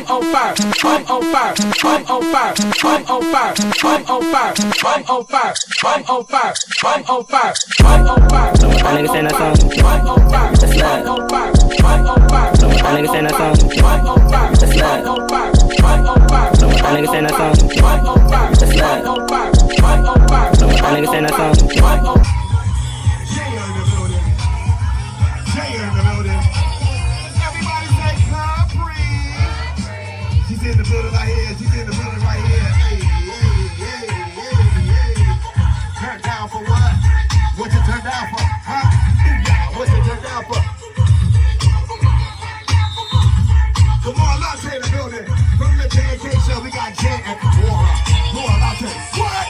I'm on fire, I'm on fire, I'm on fire, I'm on fire, I'm on fire, I'm on fire, I'm on fire, I'm on fire, I'm on fire. My niggas saying that song. I'm on fire, I'm on fire, I'm on fire. My niggas saying that song. I'm on fire, I'm on fire, I'm on fire. My niggas saying that song. I'm on fire, I'm on fire, I'm on fire. My niggas saying that song. I'm on fire. She's in the building right here. She's in the building right here. Hey, hey, hey, hey, hey. Turn down for what? What you turn down for? Huh? Yeah, what you turn down for? Come on, Latte in the building. From the J&K show, we got J and Laura. Laura, Latte. What?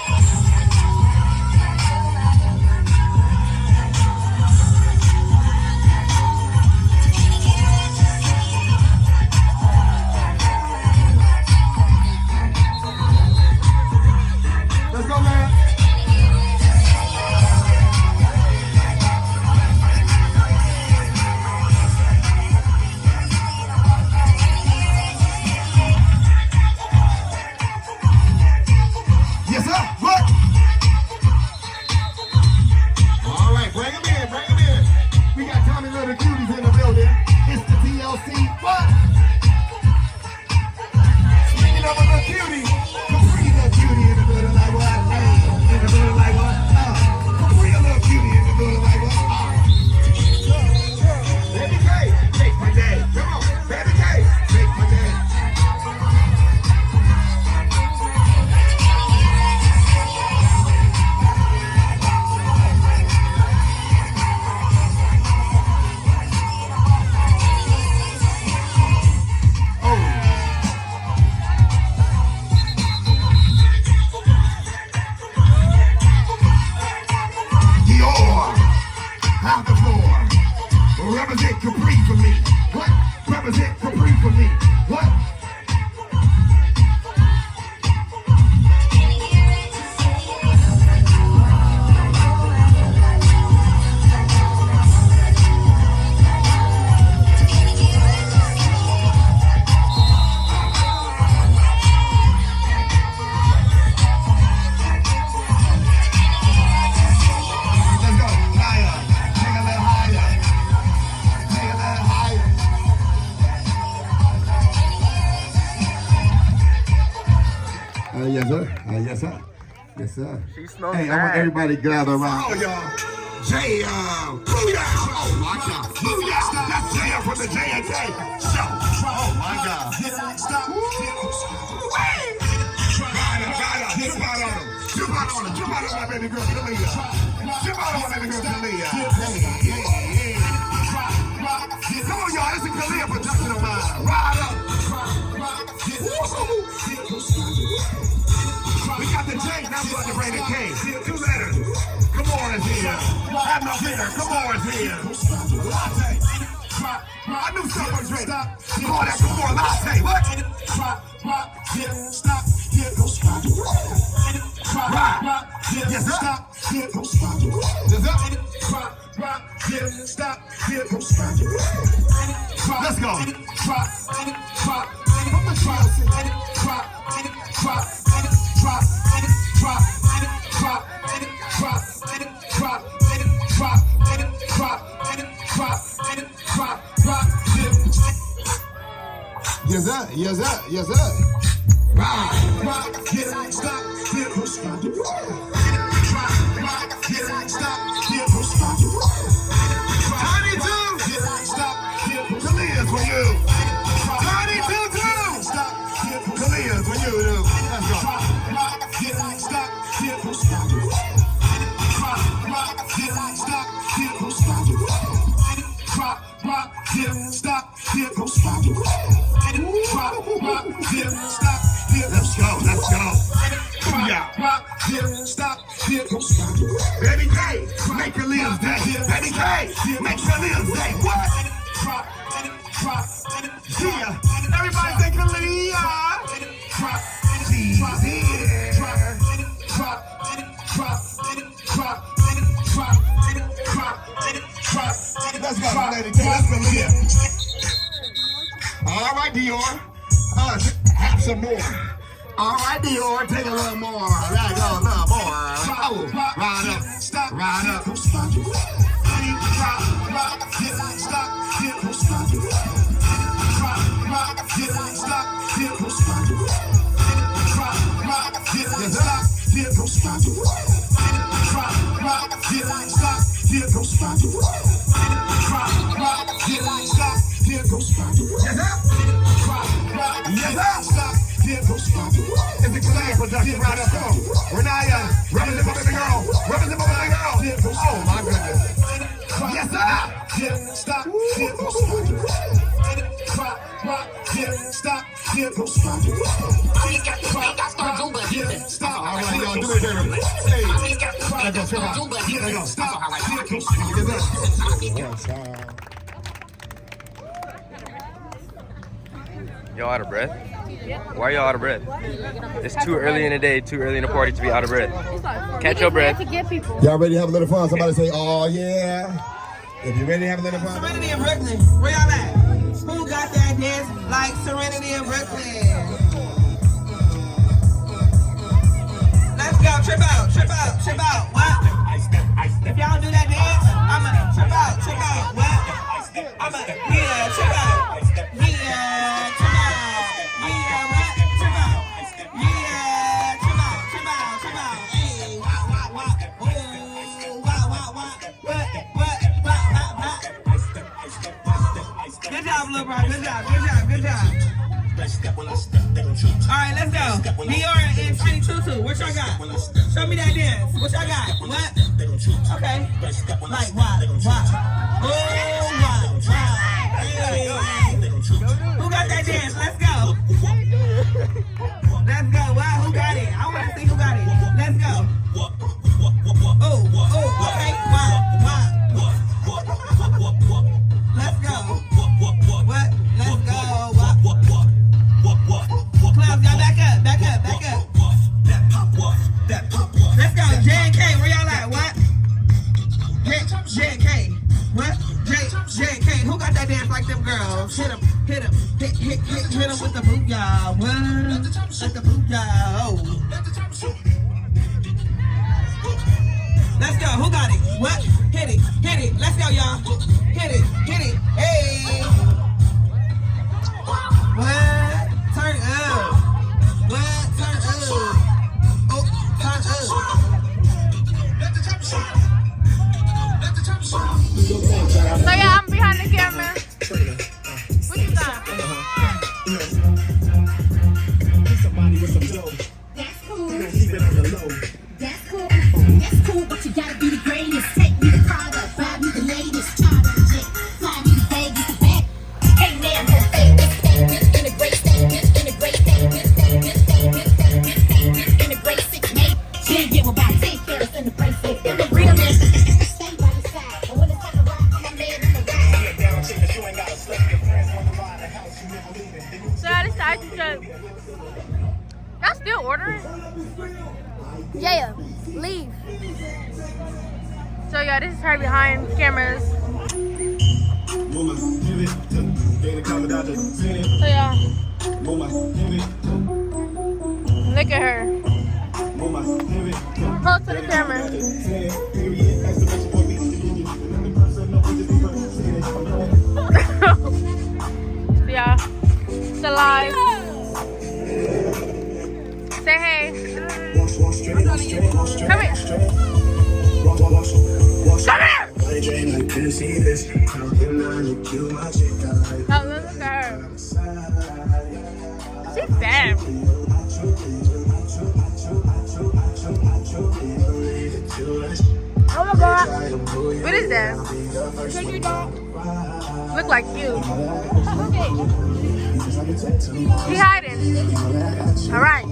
Let's go, man. Yes, sir. What? All right, bring him in, bring him in. We got Tommy Little Cuties in the building. It's the TLC. What? Speaking of a little cutie, Capri little cutie in the building like what? Hey, in the building like what? Capri a little cutie in the building like what? Baby K, make my day. Come on, Baby K, make my day. Dior, out the floor. Represent Capri for me. What? Represent Capri for me. What? Let's go. Higher. Take a little higher. Take a little higher. Yes, sir. Yes, sir. Yes, sir. She smells Hey, I want bad. everybody to gather around. Oh, y'all. Jam. Booyah. Oh, my God. Booyah. That's Jam from the J&K show. Oh, my God. Jump out on him. Jump out on him. Jump out on my baby girl, Kalia. Jump out on my baby girl, Kalia. Hey. Come on, y'all. This is Kalia production of mine. Ride up. We got the J, now we got the Brandon K. 2 letters. Come on, it's here. Have no fear. Come on, it's here. Latte. I knew something was ready. Come on, that's more latte. What? Right. Yes, sir. Yes, sir. Let's go. From the Yes, sir. Yes, sir. Yes, sir. Rock, get it, stop, get it, stop. Rock, get it, stop, get it, stop. Tiny two, get it, stop, get it. Kalia's for you. Tiny two, stop, get it. Kalia's for you, dude. Let's go. Rock, get it, stop, get it, stop. Rock, get it, stop, get it, stop. Rock, get it, stop, get it, stop. Let's go, let's go. Booyah. Stop. Baby K, make Kalia's day. Baby K, make Kalia's day. What? Yeah, everybody say Kalia. Let's go, Lady K. Let's Kalia. All right, Dior. Have some more. All right, Dior, take a little more. Let go, a little more. Oh, ride up, stop, ride up. Stop, get, stop, get, stop, get, stop, get, stop, it's the Clan production right up on. Renaya, represent my baby girl. Represent my baby girl. Oh my goodness. Yes, sir. Stop. Stop. Stop. All right, y'all do it, baby. Hey, let go, chill out. Let go. Stop. Y'all out of breath? Why are y'all out of breath? It's too early in the day, too early in the party to be out of breath. Catch your breath. Y'all ready to have a little fun? Somebody say, oh yeah. If you're ready to have a little fun. Serenity in Brooklyn. Where y'all at? Who got that dance like Serenity in Brooklyn? Let's go. Trip out. What? If y'all do that dance, I'ma trip out. What? I'ma, yeah, trip out. Yeah, trip out. Yeah, what? Trip out. Yeah, trip out. Hey, what? Ooh, what? Good job, little bro. Good job. All right, let's go. Dior and Trini Tutu. What y'all got? Show me that dance. What y'all got? What? Okay. Like what? Oh, what? Hey. Who got that dance? Let's go. Wow, who got it? I want to see who got it. Let's go. Oh, okay. Wow. Let's go. What? Let's go. Clowns, y'all back up. Let's go. J&K, where y'all at? What? J&K. What? J&K. Who got that dance like them girls? Hit them. Hit them with the boot, y'all. What? With the boot, y'all. Oh. Let's go. Who got it? What? Hit it. Let's go, y'all. Hit it. Hey. What? Turn up. What? Turn up. Oh, turn up. So yeah, I'm behind the camera. What you got? That's cool, but you gotta be the greatest. Take me to Prada, buy me the latest. Charter jet, fly me to Vegas, the back. Hey man, no famous, integrate statements, integrate six mate. She ain't give about 10 carats in the bracelet. In the realness, stay by the side. And when it's time to rock, I'm a man in the ride. So I decided to just... Y'all still ordering? Yeah, leave. So yeah, this is her behind cameras. So yeah, look at her. Close to the camera. Yeah, it's alive. Say hey. Come here. Oh, look at her. She's bad. Oh my god. What is that? Look like you. He hiding. Alright.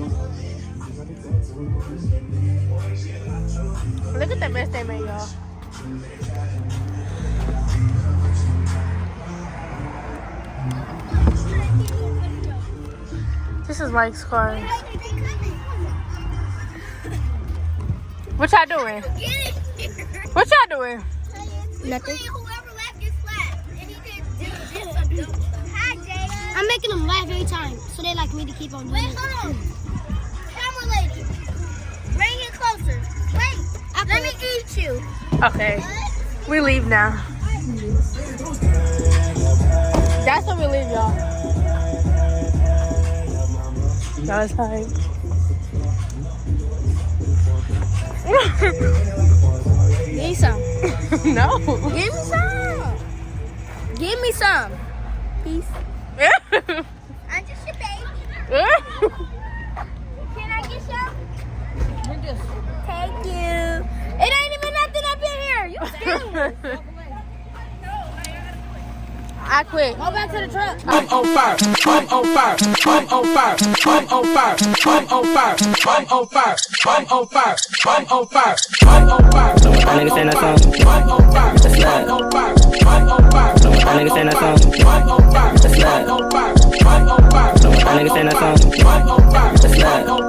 Look at the mess they made, y'all. This is Mike's car. What y'all doing? What y'all doing? Nothing. Hi, I'm making them laugh every time, so they like me to keep on doing it. Wait, hold on. Camera lady. Bring it closer. Wait, let me eat you. Okay, we leave now. That's when we leave, y'all. That was time. Give me some. No. Give me some. Give me some. Peace. I'm just your baby. Can I get some? Thank you. It ain't even nothing up in here. You scared. I quit. Go back to the truck. I'm on fire. I'm on fire. I'm on fire. I'm on fire. I'm on fire. I'm on fire. I'm on fire. I'm on fire. I'm on fire. My nigga saying that song. I'm on fire. I'm on fire. I'm on fire. My nigga saying that song. I'm on fire. I'm on fire. I'm on fire. My nigga saying that song. I'm on fire. I'm on fire.